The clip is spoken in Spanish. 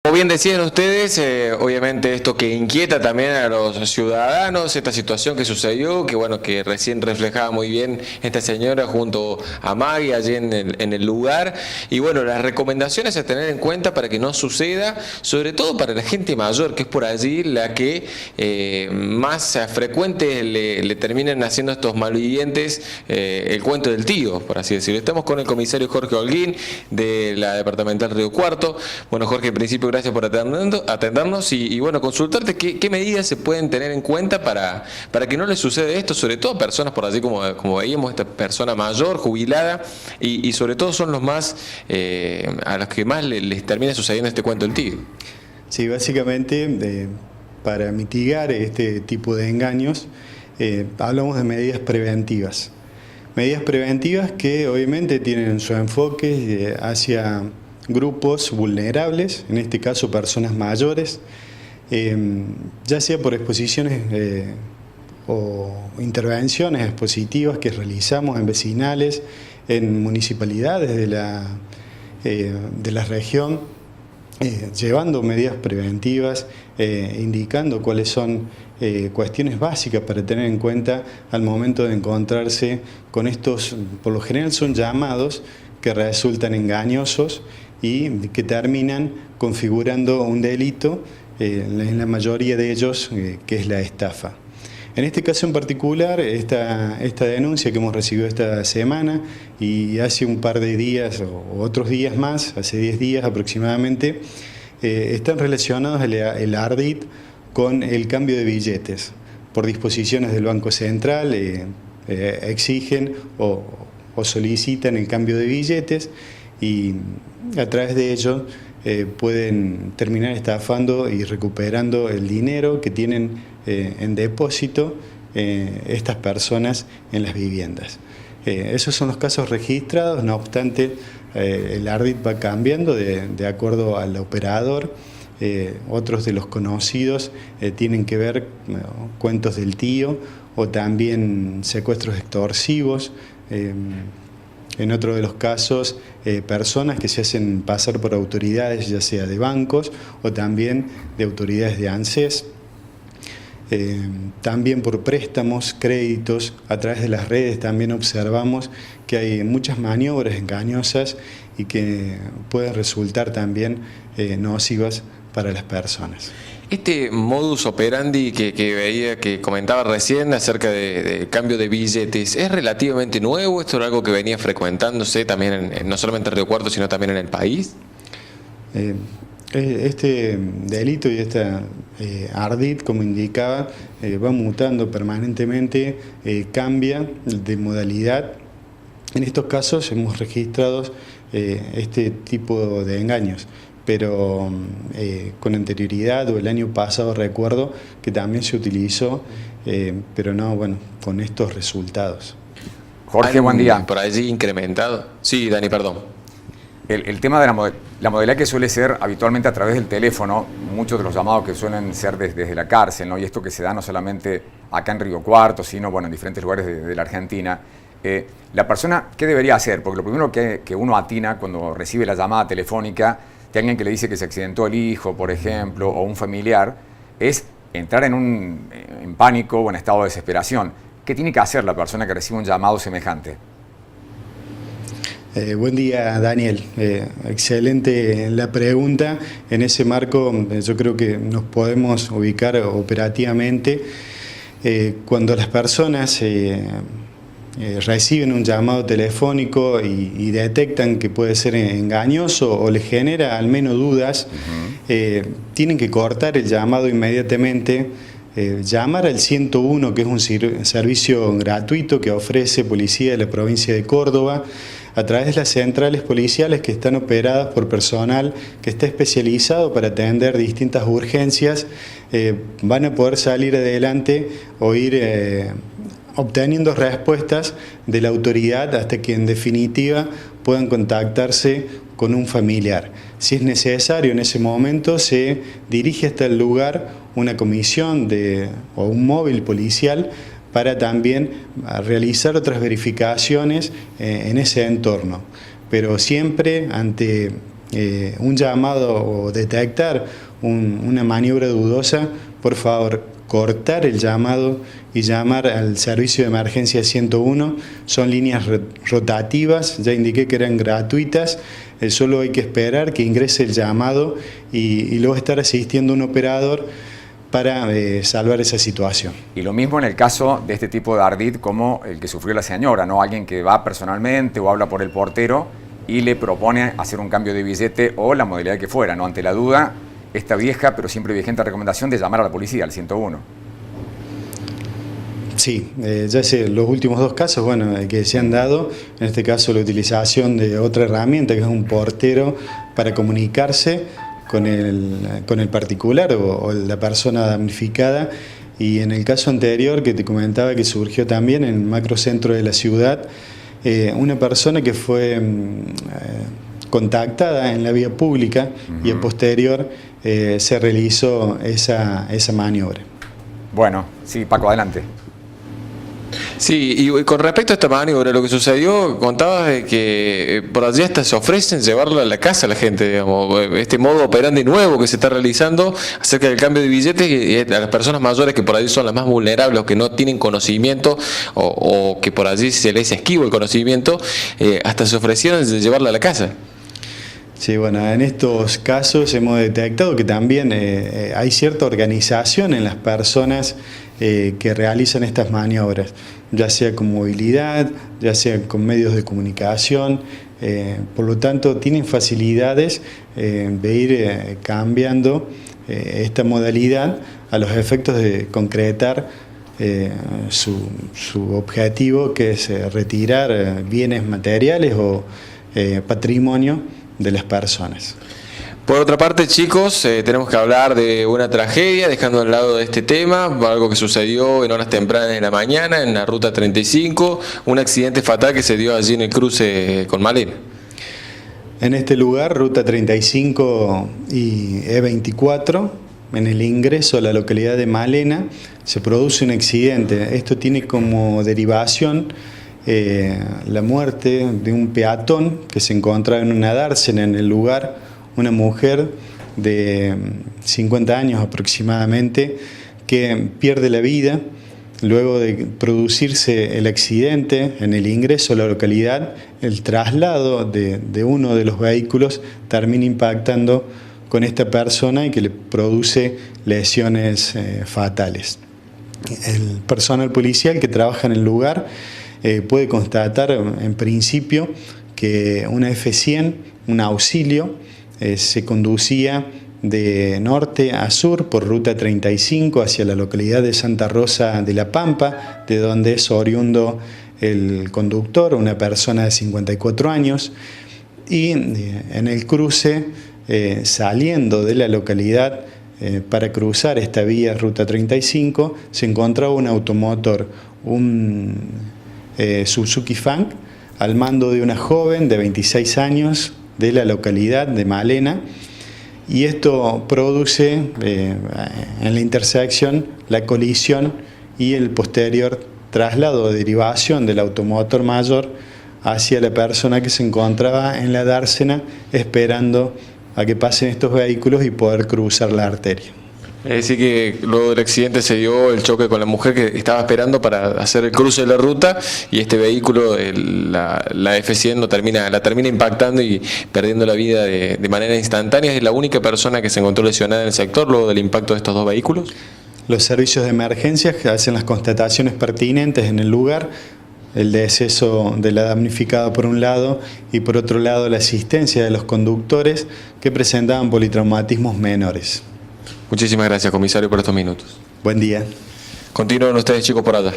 Como bien decían ustedes, obviamente esto que inquieta también a los ciudadanos, esta situación que sucedió, que bueno, que recién reflejaba muy bien esta señora junto a Maggie allí en el lugar, y bueno, las recomendaciones a tener en cuenta para que no suceda, sobre todo para la gente mayor, que es por allí la que más frecuente le terminan haciendo estos malvivientes el cuento del tío, por así decirlo. Estamos con el comisario Jorge Holguín de la Departamental Río Cuarto. Bueno, Jorge, en principio gracias por atendernos y bueno, consultarte qué medidas se pueden tener en cuenta para que no les suceda esto, sobre todo a personas por allí como veíamos, esta persona mayor, jubilada, y sobre todo son los más, a los que más les termina sucediendo este cuento del tío. Sí, básicamente para mitigar este tipo de engaños hablamos de medidas preventivas. Medidas preventivas que obviamente tienen su enfoque hacia grupos vulnerables, en este caso personas mayores, ya sea por exposiciones o intervenciones expositivas que realizamos en vecinales, en municipalidades de la región, llevando medidas preventivas, indicando cuáles son cuestiones básicas para tener en cuenta al momento de encontrarse con estos, por lo general son llamados que resultan engañosos y que terminan configurando un delito, en la mayoría de ellos, que es la estafa. En este caso en particular, esta denuncia que hemos recibido esta semana y hace un par de días o otros días más, hace 10 días aproximadamente, están relacionados el ARDIT con el cambio de billetes. Por disposiciones del Banco Central exigen o solicitan el cambio de billetes y a través de ello pueden terminar estafando y recuperando el dinero que tienen en depósito estas personas en las viviendas. Esos son los casos registrados, no obstante el ARDIT va cambiando de acuerdo al operador. Otros de los conocidos tienen que ver cuentos del tío o también secuestros extorsivos. En otro de los casos, personas que se hacen pasar por autoridades, ya sea de bancos o también de autoridades de ANSES. También por préstamos, créditos, a través de las redes también observamos que hay muchas maniobras engañosas y que pueden resultar también nocivas para las personas. Este modus operandi que veía, que comentaba recién acerca de cambio de billetes, ¿es relativamente nuevo? ¿Esto era algo que venía frecuentándose también no solamente en Río Cuarto, sino también en el país? Este delito y esta ARDIT, como indicaba, va mutando permanentemente, cambia de modalidad. En estos casos hemos registrado este tipo de engaños, pero con anterioridad o el año pasado recuerdo que también se utilizó, pero no, bueno, con estos resultados. Jorge, buen día. ¿Por allí incrementado? Sí, Dani, perdón. El tema de la modalidad que suele ser habitualmente a través del teléfono, muchos de los llamados que suelen ser desde la cárcel, ¿no? Y esto que se da no solamente acá en Río Cuarto, sino bueno, en diferentes lugares de la Argentina. La persona, ¿qué debería hacer? Porque lo primero que uno atina cuando recibe la llamada telefónica de alguien que le dice que se accidentó el hijo, por ejemplo, o un familiar, es entrar en pánico o en estado de desesperación. ¿Qué tiene que hacer la persona que recibe un llamado semejante? Buen día, Daniel. Excelente la pregunta. En ese marco yo creo que nos podemos ubicar operativamente cuando las personas reciben un llamado telefónico y detectan que puede ser engañoso o les genera al menos dudas, tienen que cortar el llamado inmediatamente, llamar al 101, que es un servicio gratuito que ofrece Policía de la provincia de Córdoba, a través de las centrales policiales que están operadas por personal que está especializado para atender distintas urgencias. Van a poder salir adelante o ir obteniendo respuestas de la autoridad hasta que en definitiva puedan contactarse con un familiar. Si es necesario, en ese momento se dirige hasta el lugar una comisión o un móvil policial para también realizar otras verificaciones en ese entorno. Pero siempre ante un llamado o detectar una maniobra dudosa, por favor, cortar el llamado y llamar al servicio de emergencia 101. Son líneas rotativas, ya indiqué que eran gratuitas, solo hay que esperar que ingrese el llamado y luego estar asistiendo a un operador para salvar esa situación. Y lo mismo en el caso de este tipo de ardid como el que sufrió la señora, ¿no? Alguien que va personalmente o habla por el portero y le propone hacer un cambio de billete o la modalidad que fuera, ¿no? Ante la duda, esta vieja pero siempre vigente recomendación de llamar a la policía, al 101. Sí, ya sé, los últimos dos casos, bueno, que se han dado, en este caso la utilización de otra herramienta que es un portero para comunicarse con el particular o la persona damnificada, y en el caso anterior que te comentaba que surgió también en el macrocentro de la ciudad, una persona que fue contactada en la vía pública y a posterior se realizó esa maniobra. Bueno, sí, Paco, adelante. Sí, y con respecto a esta maniobra, lo que sucedió, contabas de que por allí hasta se ofrecen llevarlo a la casa a la gente, digamos, este modo operandi nuevo que se está realizando acerca del cambio de billetes y a las personas mayores que por allí son las más vulnerables o que no tienen conocimiento o que por allí se les esquiva el conocimiento, hasta se ofrecieron de llevarlo a la casa. Sí, bueno, en estos casos hemos detectado que también hay cierta organización en las personas que realizan estas maniobras, ya sea con movilidad, ya sea con medios de comunicación, por lo tanto tienen facilidades de ir cambiando esta modalidad a los efectos de concretar su objetivo, que es retirar bienes materiales o patrimonio de las personas. Por otra parte, chicos, tenemos que hablar de una tragedia, dejando al lado de este tema, algo que sucedió en horas tempranas de la mañana en la ruta 35, un accidente fatal que se dio allí en el cruce con Malena. En este lugar, ruta 35 y E24, en el ingreso a la localidad de Malena, se produce un accidente. Esto tiene como derivación la muerte de un peatón que se encontraba en una dársena en el lugar, una mujer de 50 años aproximadamente que pierde la vida luego de producirse el accidente. En el ingreso a la localidad, el traslado de uno de los vehículos termina impactando con esta persona y que le produce lesiones fatales. El personal policial que trabaja en el lugar puede constatar en principio que una F100, un auxilio, se conducía de norte a sur por ruta 35 hacia la localidad de Santa Rosa de la Pampa, de donde es oriundo el conductor, una persona de 54 años, y en el cruce, saliendo de la localidad para cruzar esta vía ruta 35, se encontraba un automotor, un Suzuki Funk, al mando de una joven de 26 años de la localidad de Malena, y esto produce en la intersección la colisión y el posterior traslado o derivación del automotor mayor hacia la persona que se encontraba en la dársena esperando a que pasen estos vehículos y poder cruzar la arteria. Es decir que luego del accidente se dio el choque con la mujer que estaba esperando para hacer el cruce de la ruta y este vehículo, la F100, la termina impactando y perdiendo la vida de manera instantánea. ¿Es la única persona que se encontró lesionada en el sector luego del impacto de estos dos vehículos? Los servicios de emergencia hacen las constataciones pertinentes en el lugar, el deceso de la damnificada por un lado y por otro lado la asistencia de los conductores que presentaban politraumatismos menores. Muchísimas gracias, comisario, por estos minutos. Buen día. Continúen ustedes, chicos, por allá.